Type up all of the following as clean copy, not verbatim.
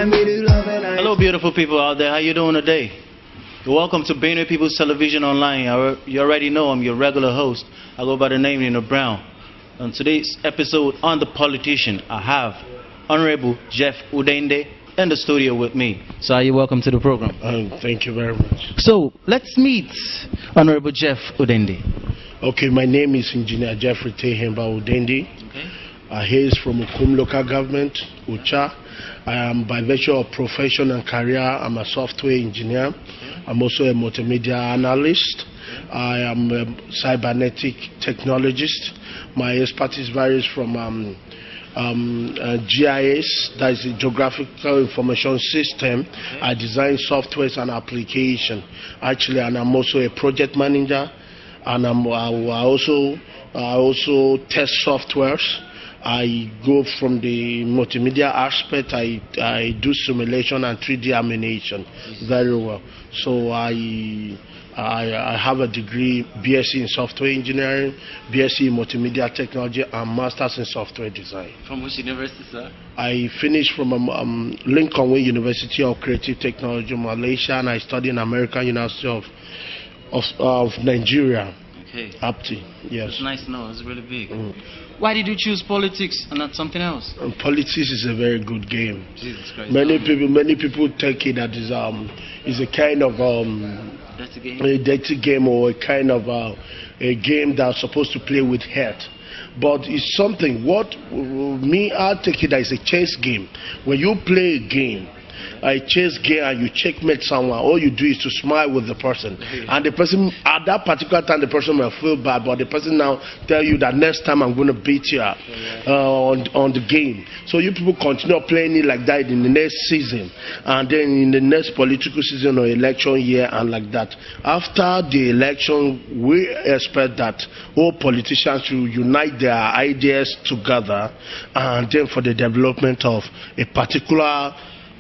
Hello, beautiful people out there. How you doing today? You're welcome to Benue People's Television Online. You already know I'm your regular host. I go by the name Nino Brown. On today's episode on The Politician, I have Honorable Jeff Udende in the studio with me. So you're welcome to the program. Thank you very much. So let's meet Honorable Jeff Udende. Okay, my name is Engineer Jeffery Udende. Okay. I hail from Ukum local government, Ucha. I am by virtue of profession and career, I'm a software engineer. I'm also a multimedia analyst. I am a cybernetic technologist. My expertise varies from GIS, that is a geographical information system. I design softwares and application. Actually, and I'm also a project manager, and I also test softwares. I go from the multimedia aspect. I do simulation and 3D animation very well. So I have a degree, BSc in software engineering, BSc in multimedia technology, and masters in software design. From which university, sir? I finished from Lincoln University of Creative Technology, Malaysia, and I studied in American University of Nigeria. Okay. APTI, yes. It's nice to know. It's really big. Why did you choose politics and not something else? Politics is a very good game. Jesus Christ. Many people take it that is a kind of That's a game. a dirty game, or a kind of a game that's supposed to play with head. But it's something. What I take it as a chess game. When you play a game, a chess game, and you checkmate someone, all you do is to smile with the person, and the person at that particular time, the person will feel bad, but the person now tell you that next time I'm going to beat you up on the game. So you people continue playing it like that in the next season, and then in the next political season or election year, and like that. After the election, we expect that all politicians should unite their ideas together, and then for the development of a particular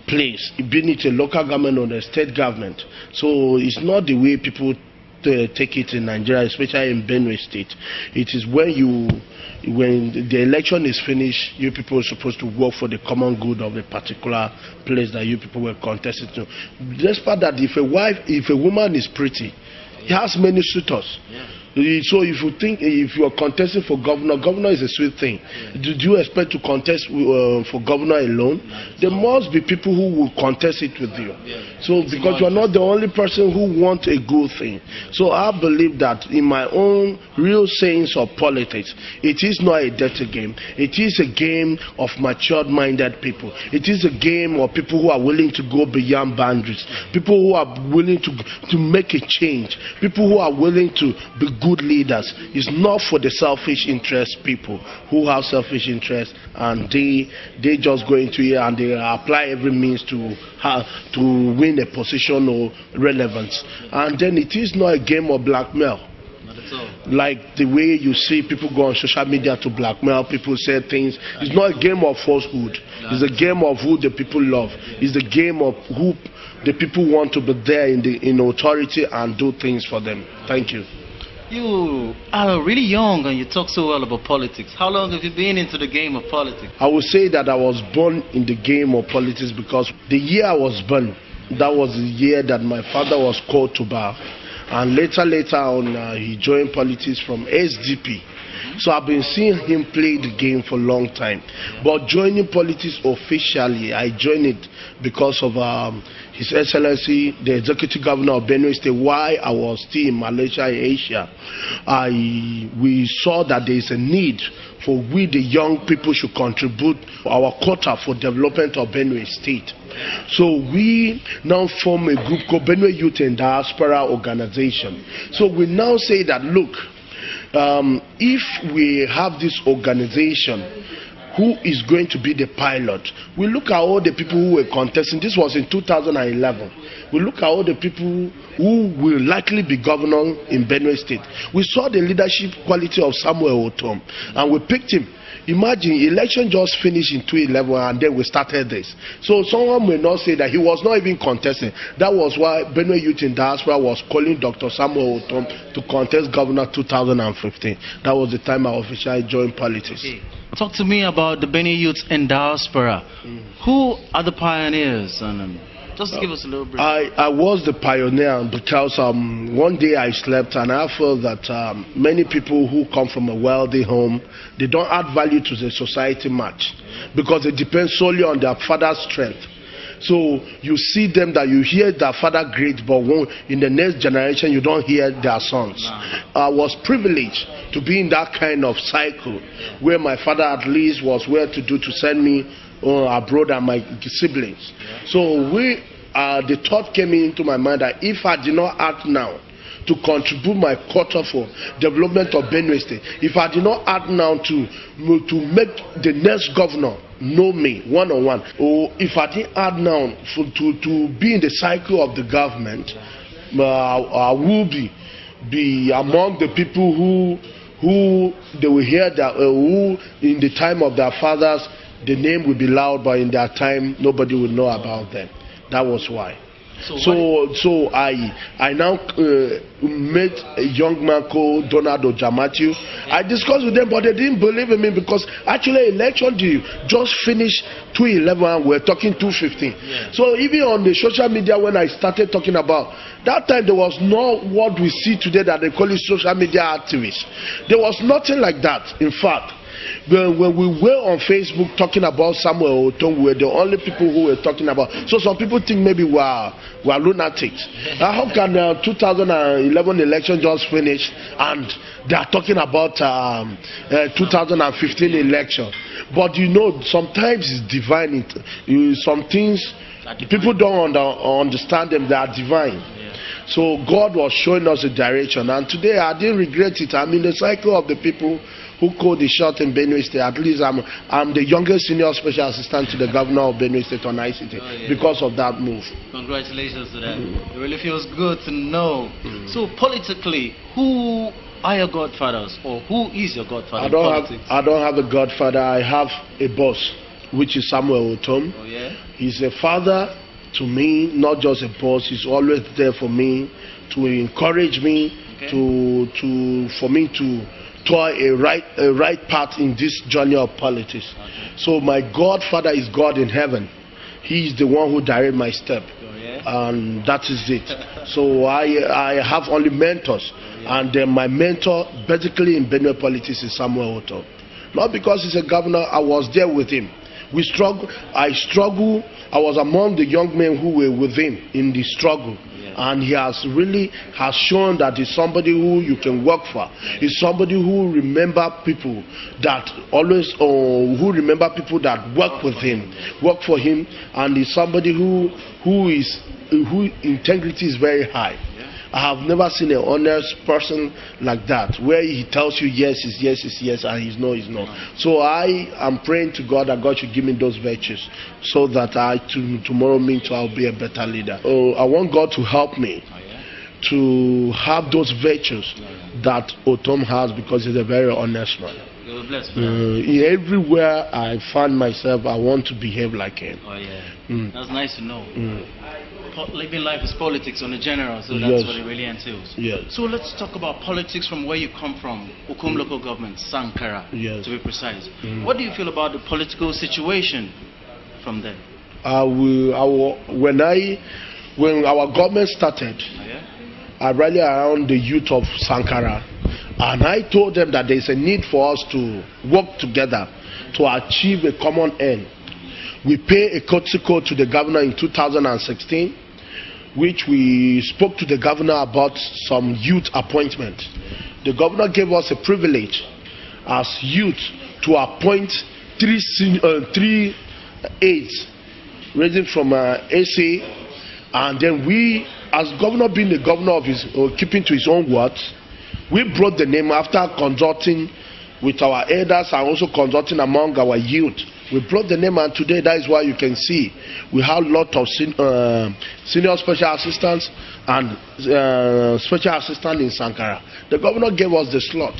place, be it a local government or a state government. So it's not the way people take it in Nigeria, especially in Benue State. It is when the election is finished, you people are supposed to work for the common good of a particular place that you people were contesting to. Despite that, if a woman is pretty, he has many suitors. Yeah. So if you are contesting for governor is a sweet thing. Do you expect to contest for governor alone? There must be people who will contest it with you. So because you are not the only person who wants a good thing. So I believe that in my own real sense of politics, it is not a dirty game. It is a game of matured-minded people. It is a game of people who are willing to go beyond boundaries. People who are willing to make a change. People who are willing to be good leaders. Is not for the selfish interest people who have selfish interest, and they just go into it and they apply every means to win a position or relevance. And then it is not a game of blackmail. Like the way you see people go on social media to blackmail people, say things. It's not a game of falsehood. It's a game of who the people love. It's a game of who the people want to be there in authority and do things for them. Thank you. You are really young and you talk so well about politics. How long have you been into the game of politics? I would say that I was born in the game of politics because the year I was born, that was the year that my father was called to bar. And later on, he joined politics from SDP. So I've been seeing him play the game for a long time. But joining politics officially, I joined it because of His Excellency, the Executive Governor of Benue State. While I was still in Malaysia, Asia, we saw that there is a need for we, the young people, should contribute our quota for development of Benue State. So we now form a group called Benue Youth and Diaspora Organization. So we now say that, look, if we have this organization, who is going to be the pilot? We look at all the people who were contesting. This was in 2011. We look at all the people who will likely be governor in Benue State. We saw the leadership quality of Samuel Otom, and we picked him. Imagine, election just finished in 2011 and then we started this. So someone may not say that he was not even contesting. That was why Benue Youth in Diaspora was calling Dr. Samuel Otom to contest governor 2015. That was the time I officially joined politics. Okay. talk to me about the Benny youths in diaspora. Who are the pioneers? And just give us a little brief. I was the pioneer because one day I slept and I felt that many people who come from a wealthy home, they don't add value to the society much because they depend solely on their father's strength. So you see them that you hear their father great, but in the next generation you don't hear their sons. I was privileged to be in that kind of cycle where my father at least was well to do to send me abroad and my siblings. So the thought came into my mind that if I did not act now to contribute my quarter for development of Benue State, if I did not act now to make the next governor know me one-on-one, or if I didn't act now to be in the cycle of the government, I will be among the people who they will hear that who in the time of their fathers the name will be loud, but in their time nobody will know about them. That was why. So I now met a young man called Donald Ojamatu. I discussed with them, but they didn't believe in me because actually election day just finished 2011 and we're talking 2015. So even on the social media when I started talking about that time, there was not what we see today that they call it social media activists. There was nothing like that. In fact, when we were on Facebook talking about Samuel Otom, we were the only people who were talking about. So some people think maybe we are lunatics. How can 2011 election just finish and they are talking about 2015 election? But you know, sometimes it's divine. Some things people don't understand them. They are divine. So God was showing us the direction, and today I didn't regret it. I'm in the cycle of the people who called the shot in Benue State. At least I'm the youngest senior special assistant to the governor of Benue State on ICT because of that move. Congratulations to that. It really feels good to know. So politically, who are your godfathers, or who is your godfather? I don't have a godfather. I have a boss, which is Samuel Otom. He's a father to me, not just a boss. He's always there for me, to encourage me, for me to tour a right path in this journey of politics. So my godfather is God in heaven. He is the one who directed my step, and that is it. So I have only mentors, and then my mentor basically in Benue politics is Samuel Otom. Not because he's a governor, I was there with him. We struggle. I struggle. I was among the young men who were with him in the struggle. And he has shown that he's somebody who you can work for. He's somebody who remember people that always, who remember people that work with him, work for him, and he's somebody who integrity is very high. I have never seen an honest person like that, where he tells you yes is yes is yes and his no is no. So I am praying to God that God should give me those virtues, so that tomorrow means I'll be a better leader. I want God to help me to have those virtues that Otom has, because he's a very honest man. Everywhere I find myself, I want to behave like him. That's nice to know. Living life is politics on the general, so that's what it really entails. So let's talk about politics from where you come from, Ukum local government, Sankara, to be precise. What do you feel about the political situation from there? When our government started, I rallied around the youth of Sankara, and I told them that there is a need for us to work together to achieve a common end. We paid a courtesy call to the governor in 2016, which we spoke to the governor about some youth appointment. The governor gave us a privilege as youth to appoint three aides, ranging from SA, and then we, as governor, being the governor of his, keeping to his own words, we brought the name after consulting with our elders and also consulting among our youth. We brought the name, and today that is why you can see we have a lot of senior special assistants and special assistants in Sankara. The governor gave us the slot.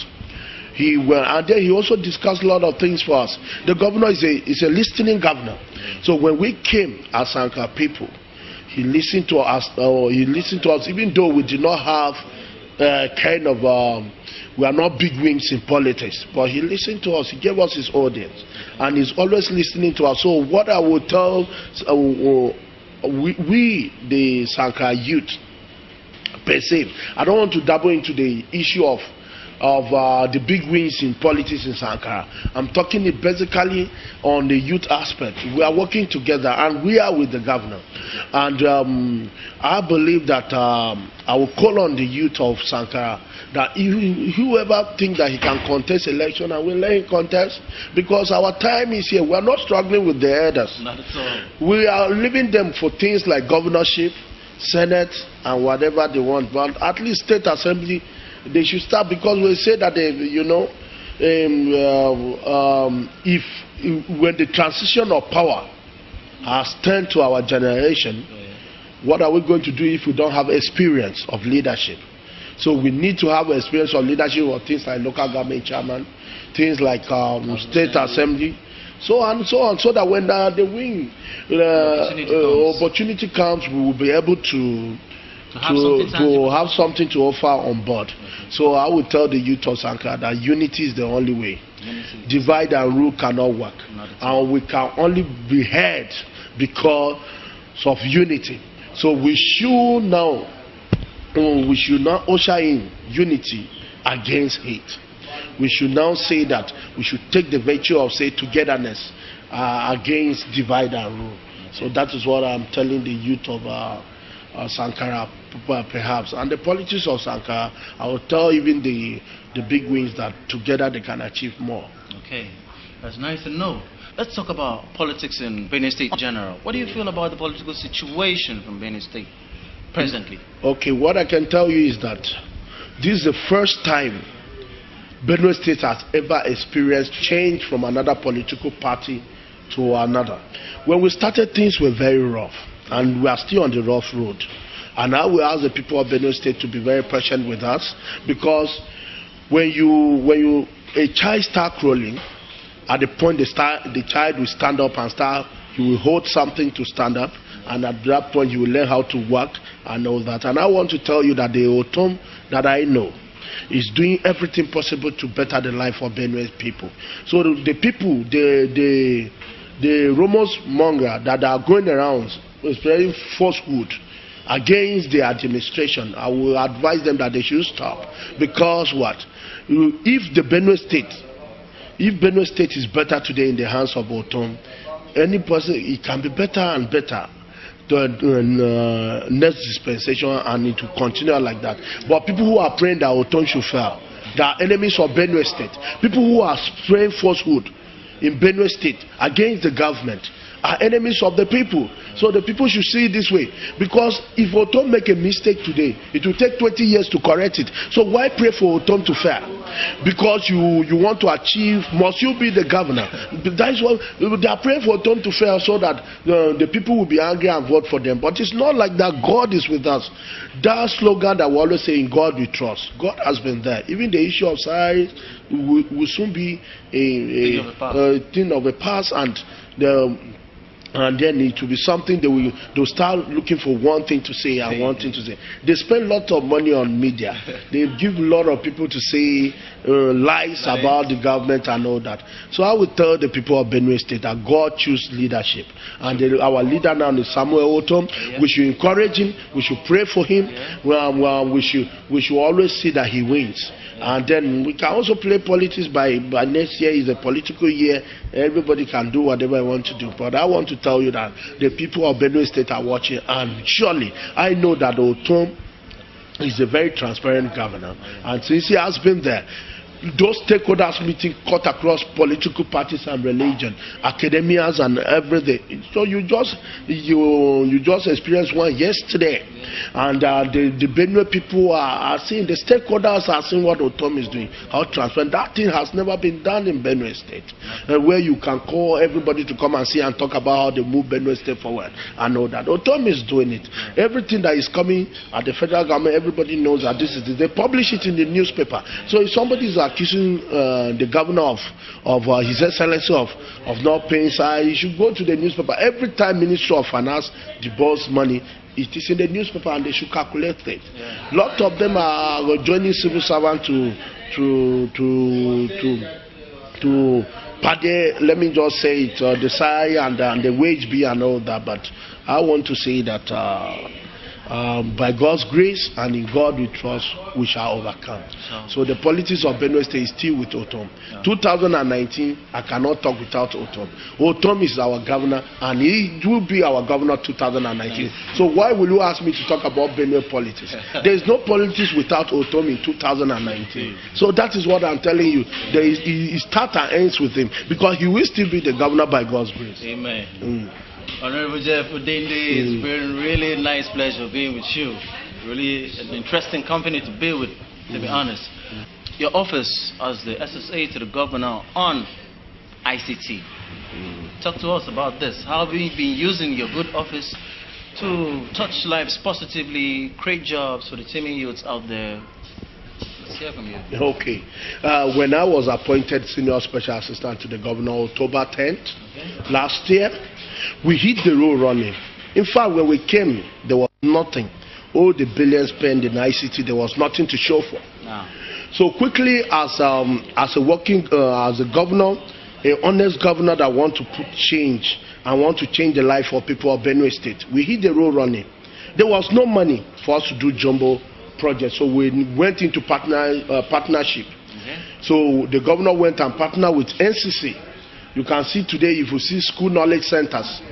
And then he also discussed a lot of things for us. The governor is a listening governor. So when we came as Sankara people, he listened to us. Even though we did not have we are not big wings in politics, but he listened to us. He gave us his audience, and he's always listening to us. So what I will tell we the Sankara youth per se, I don't want to dabble into the issue of the big wins in politics in Sankara. I'm talking it basically on the youth aspect. We are working together, and we are with the governor. And I believe that I will call on the youth of Sankara that whoever thinks that he can contest election, I will let him contest, because our time is here. We are not struggling with the elders. Not at all. We are leaving them for things like governorship, Senate, and whatever they want. But at least state assembly, they should start, because we say that they, if when the transition of power has turned to our generation, what are we going to do if we don't have experience of leadership? So we need to have experience of leadership of things like local government chairman, things like state assembly, so on and so on, so that when the win opportunity comes, we will be able to have something to offer on board. So I will tell the youth of Sankara that unity is the only way. Divide and rule cannot work, and we can only be heard because of unity. So we should now usher in unity against hate. We should now say that we should take the virtue of, say, togetherness against divide and rule. So that is what I'm telling the youth of Sankara, perhaps, and the politics of Sankara. I will tell even the big wins that together they can achieve more. Okay, that's nice to know. Let's talk about politics in Benue State in general. What do you feel about the political situation from Benue State presently? Okay, what I can tell you is that this is the first time Benue State has ever experienced change from another political party to another. When we started, things were very rough, and we are still on the rough road. And I will ask the people of Benue State to be very patient with us, because when a child starts crawling, at the point the child will stand up and start, he will hold something to stand up, and at that point you will learn how to work and all that. And I want to tell you that the Otom that I know is doing everything possible to better the life of Benue people. So the people, the rumors monger that are going around spreading falsehood against the administration, I will advise them that they should stop. Because what? If Benue State is better today in the hands of Otom, any person, it can be better and better the next dispensation, and it will continue like that. But people who are praying that Otom should fail, they are enemies of Benue State. People who are spraying falsehood in Benue State against the government are enemies of the people. So the people should see it this way, because if Otom make a mistake today, it will take 20 years to correct it. So why pray for Otom to fail? Because you want to achieve, must you be the governor? That is what they are praying for Otom to fail, so that the people will be angry and vote for them. But it's not like that. God is with us. That slogan that we always say, in God we trust. God has been there. Even the issue of size will soon be a thing of the past, and then it will be something they'll start looking for one thing to say and one thing to say. They spend a lot of money on media. They give a lot of people to say lies about the government and all that. So I would tell the people of Benue State that God choose leadership, and our leader now is Samuel Otom. We should encourage him. We should pray for him. We should always see that he wins. And then we can also play politics by next year is a political year. Everybody can do whatever they want to do. But I want to tell you that the people of Benue State are watching, and surely I know that Otom is a very transparent governor. And since he has been there, those stakeholders meeting cut across political parties and religion, academias and everything. So you just experienced one yesterday, and the Benue people are seeing, the stakeholders are seeing what Otom is doing, how transparent. That thing has never been done in Benue State, where you can call everybody to come and see and talk about how they move Benue State forward and all that. Otom is doing it. Everything that is coming at the federal government, everybody knows that this is this. They publish it in the newspaper. So if somebody is accusing the governor of His Excellency of not paying salary, you should go to the newspaper. Every time Ministry of Finance deposits money, It is in the newspaper and they should calculate it. A lot of them are joining civil servant to pay, let me just say it, the salary and the wage bill and all that. But I want to say that by God's grace and in God we trust, we shall overcome. So the politics of Benue State is still with Otom. 2019, I cannot talk without Otom. Otom is our governor and he will be our governor 2019. So why will you ask me to talk about Benue politics? There is no politics without Otom in 2019. So that is what I'm telling you. It starts and ends with him because he will still be the governor by God's grace. Amen. Honorable Jeff Udende, it's been really nice pleasure being with you. Really an interesting company to be with, to be honest. Your office as the SSA to the governor on ICT. Talk to us about this. How have you been using your good office to touch lives positively, create jobs for the teeming youths out there? Let's hear from you. Okay. When I was appointed Senior Special Assistant to the Governor October 10th last year, we hit the road running. In fact, when we came, there was nothing. All the billions spent in ICT, there was nothing to show for. So quickly, as a governor, an honest governor that want to put change and want to change the life of people of Benue State, we hit the road running. There was no money for us to do jumbo projects, so we went into partnership. So the governor went and partnered with NCC. You can see today, if you see school knowledge centers,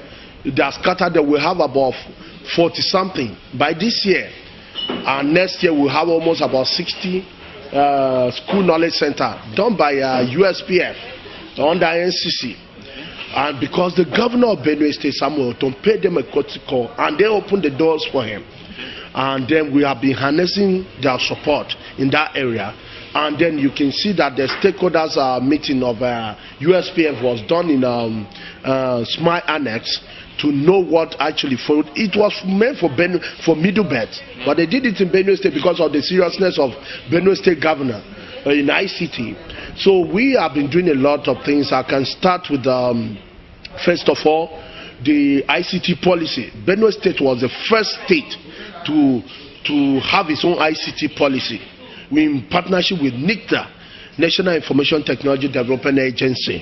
they are scattered. They will have about 40 something by this year, and next year we'll have almost about 60 school knowledge center done by USPF under NCC. And because the governor of Benue State, Samuel, don't pay them a courtesy call, and they open the doors for him. And then we have been harnessing their support in that area. And then you can see that the stakeholders meeting of USPF was done in Smile Annex to know what actually for it was meant for Middle Belt, but they did it in Benue State because of the seriousness of Benue State governor in ICT. So we have been doing a lot of things. I can start with first of all the ICT policy. Benue State was the first state to have its own ICT policy. We in partnership with NICTA, National Information Technology Development Agency,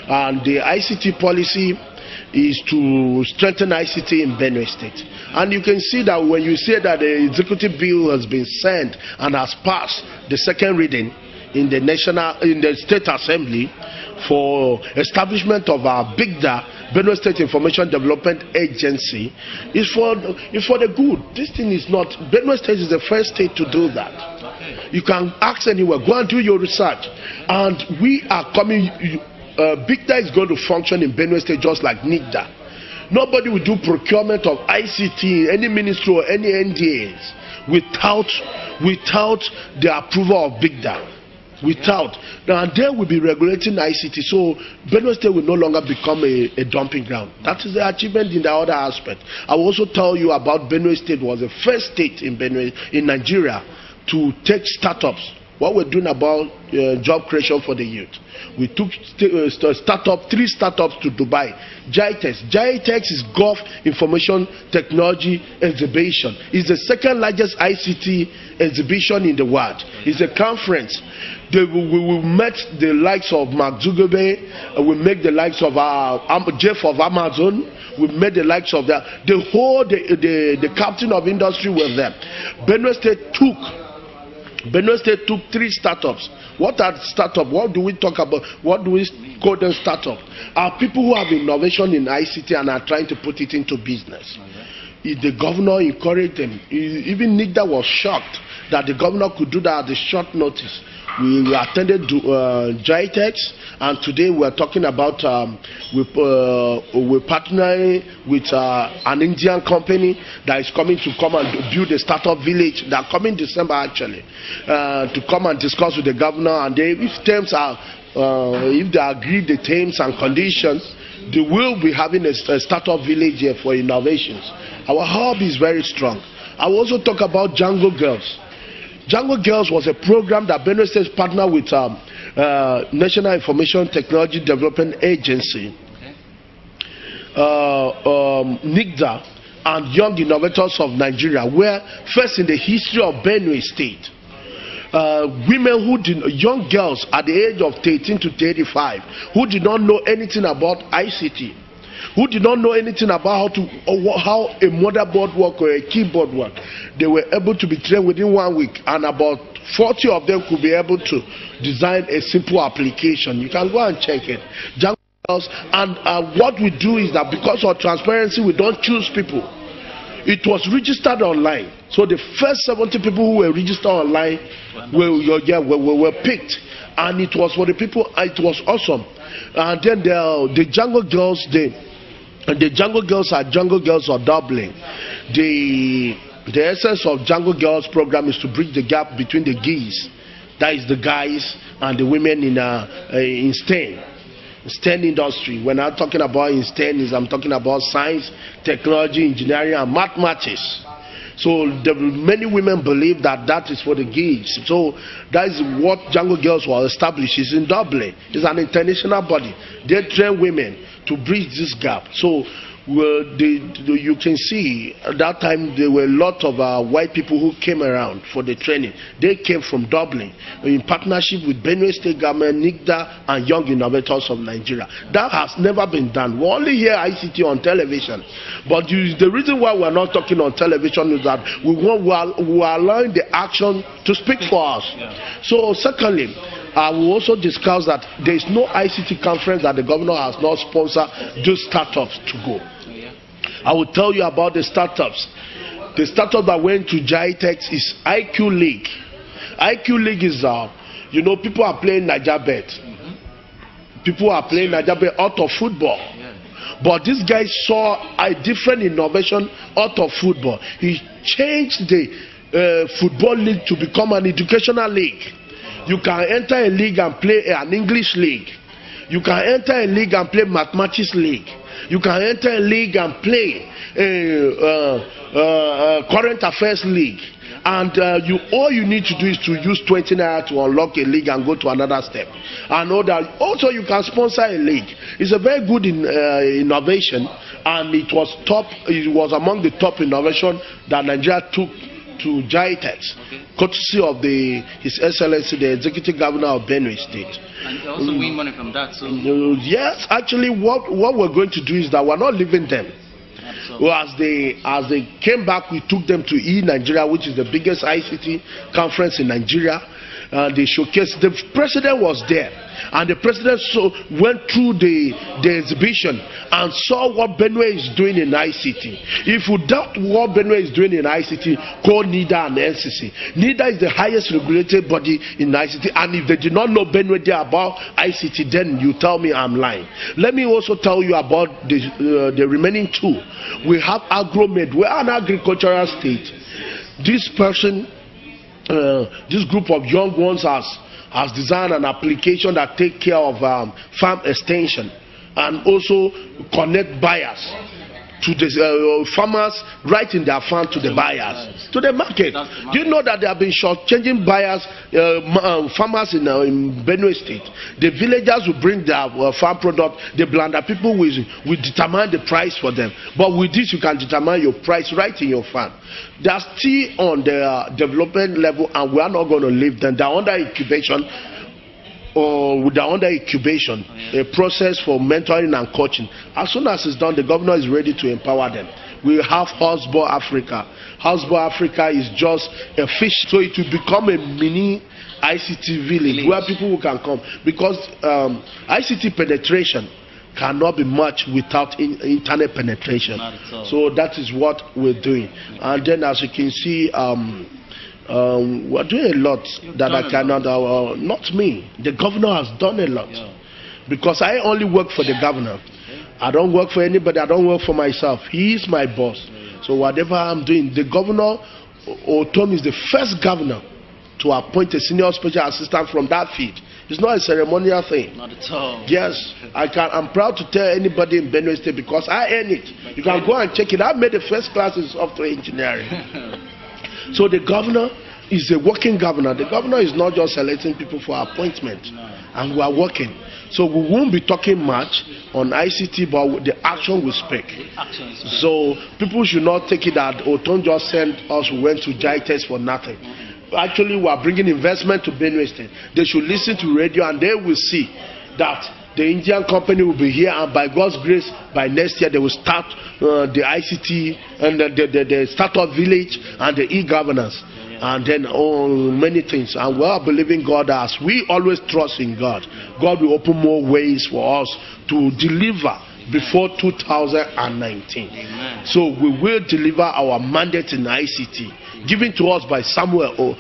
and the ICT policy is to strengthen ICT in Benue State. And you can see that when you say that the executive bill has been sent and has passed the second reading in the State Assembly for establishment of our BIGDA, Benue State Information Development Agency, is for the good. This thing is not, Benue State is the first state to do that. You can ask anywhere, go and do your research. And we are coming, BIGDA is going to function in Benue State just like NICTA. Nobody will do procurement of ICT, any ministry or any NDAs without the approval of BIGDA. And they will be regulating ICT, so Benue State will no longer become a dumping ground. That is the achievement in the other aspect. I will also tell you about Benue State was the first state in Nigeria to take startups. What we're doing about job creation for the youth. We took 3 startups to Dubai. GITEX is Gulf Information Technology Exhibition. It's the second largest ICT exhibition in the world. It's a conference. We will met the likes of Mark Zuckerberg. We make the likes of Jeff of Amazon. We made the likes of the captain of industry with them. Benue State took 3 startups. What are startups? What do we talk about? What do we call them startups? Are people who have innovation in ICT and are trying to put it into business. If the governor encouraged them, even NICTA was shocked that the governor could do that at the short notice. We attended GITEX, and today we are talking about we're partnering with an Indian company that is coming to come and build a startup village. They are coming December actually to come and discuss with the governor, and if they agree the terms and conditions, they will be having a startup village here for innovations. Our hub is very strong. I will also talk about Jungle Girls. Jungle Girls was a program that Benue State partnered with National Information Technology Development Agency, NICTA, and Young Innovators of Nigeria, where first in the history of Benue State, women young girls at the age of 13 to 35 who did not know anything about ICT, who did not know anything about how a motherboard work or a keyboard work, they were able to be trained within 1 week, and about 40 of them could be able to design a simple application. You can go and check it. And what we do is that because of transparency, we don't choose people. It was registered online. So the first 70 people who were registered online were picked. And it was for the people, it was awesome. And then the Jungle Girls, the Jungle Girls are Jungle Girls of Dublin. The essence of Jungle Girls program is to bridge the gap between the geese, that is the guys, and the women in STEM industry. When I'm talking about in STEM, I'm talking about science, technology, engineering, and mathematics. So many women believe that is for the geese. So that is what Jungle Girls were established. It's in Dublin. It's an international body. They train women to bridge this gap. So you can see at that time there were a lot of white people who came around for the training. They came from Dublin in partnership with Benue State Government, Engr, and Young Innovators of Nigeria. That has never been done. We only hear ICT on television, but the reason why we're not talking on television is that we are allowing the action to speak for us. Yeah. So secondly, I will also discuss that there is no ICT conference that the governor has not sponsored those startups to go. I will tell you about the startups. The startup that went to GITEX is IQ League. IQ League is, people are playing Niger Bet. People are playing Niger Bet out of football. But this guy saw a different innovation out of football. He changed the football league to become an educational league. You can enter a league and play an English league. You can enter a league and play mathematics league. You can enter a league and play a current affairs league. And all you need to do is to use 20 naira to unlock a league and go to another step. And also you can sponsor a league. It's a very good innovation, and it was among the top innovation that Nigeria took to GITEX, courtesy of His Excellency, the Executive Governor of Benue State. And you also win money from that. So yes, actually, what we're going to do is that we're not leaving them. Well, as they came back, we took them to Nigeria, which is the biggest ICT conference in Nigeria. They showcased. The president was there, and the president went through the exhibition and saw what Benue is doing in ICT. If you doubt what Benue is doing in ICT, call NIDA and NCC. NIDA is the highest regulated body in ICT, and if they did not know Benue there about ICT, then you tell me I'm lying. Let me also tell you about the remaining two. We have AgroMed. We are an agricultural state. This group of young ones has designed an application that take care of farm extension and also connect buyers to the farmers right in their farm to the buyers, to the market. Do you know that they have been shortchanging buyers, farmers in Benue State? The villagers will bring their farm product, the blender people will determine the price for them. But with this, you can determine your price right in your farm. They are still on the development level, and we are not going to leave them. They are under incubation. A process for mentoring and coaching. As soon as it's done, the governor is ready to empower them. We have Houseboat Africa. Houseboat Africa is just a fish, so it will become a mini ICT village where people can come, because ICT penetration cannot be much without internet penetration. So that is what we're doing. And then, as you can see, we're doing a lot that I cannot. Not me. The governor has done a lot, because I only work for the governor. I don't work for anybody. I don't work for myself. He is my boss. So whatever I'm doing, the governor, Tom, is the first governor to appoint a senior special assistant from that field. It's not a ceremonial thing. Not at all. Yes, I'm proud to tell anybody in Benue State, because I earn it. You can go and check it. I made the first class in software engineering. So the governor is a working governor. The governor is not just selecting people for appointment, and we are working. So we won't be talking much on ICT, but the action will speak. So people should not take it that Oton just sent us, we went to JITES for nothing. Actually, we are bringing investment to Benue State. They should listen to radio and they will see that the Indian company will be here, and by God's grace, by next year they will start the ICT and the startup village and the e-governance, and then many things. And we are believing God, as we always trust in God. God will open more ways for us to deliver before 2019. Amen. So we will deliver our mandate in ICT, given to us by Samuel,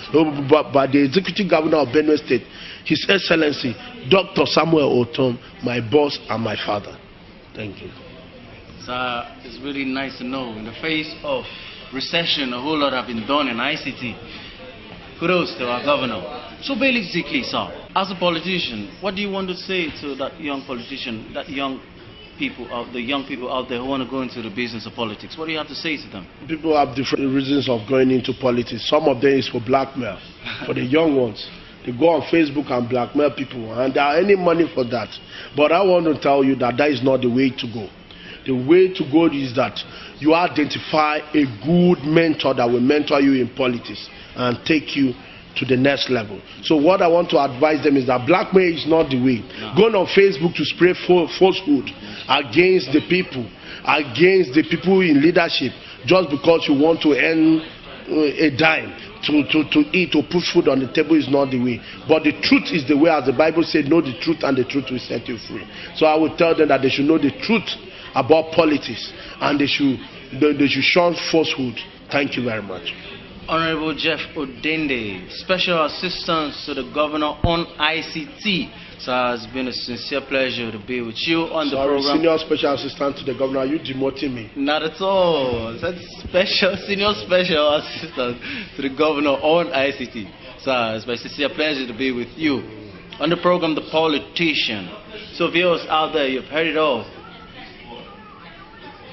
by the Executive Governor of Benue State, His Excellency Dr. Samuel Otom, my boss and my father. Thank you. Sir, it's really nice to know in the face of recession, a whole lot have been done in ICT. Kudos to our governor. So basically, sir, as a politician, what do you want to say to that young politician, that young people out there who want to go into the business of politics? What do you have to say to them? People have different reasons of going into politics. Some of them is for blackmail, for the young ones. They go on Facebook and blackmail people, and there are any money for that. But I want to tell you that that is not the way to go. The way to go is that you identify a good mentor that will mentor you in politics and take you to the next level. So what I want to advise them is that blackmail is not the way. No. Going on Facebook to spray falsehood against the people in leadership, just because you want to earn a dime to eat or put food on the table is not the way. But the truth is the way, as the Bible said, know the truth and the truth will set you free. So I will tell them that they should know the truth about politics and they should shun falsehood. Thank you very much. Honorable Jeff Udende, Special Assistant to the Governor on ICT. So it's been a sincere pleasure to be with you on the program. Senior Special Assistant to the Governor, are you demoting me? Not at all. That's Senior Special Assistant to the Governor on ICT. So it's my sincere pleasure to be with you on the program, The Politician. So viewers out there, you've heard it all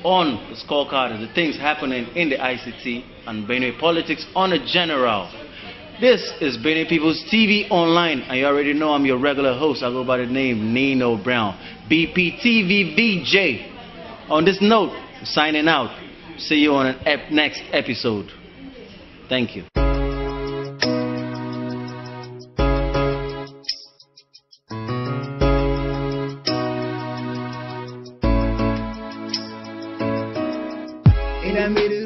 on the scorecard of the things happening in the ICT and Benue politics on a general. This is Benue People's TV Online, and you already know I'm your regular host. I go by the name Nino Brown, BPTV VJ. On this note, signing out. See you on an next episode. Thank you. In the middle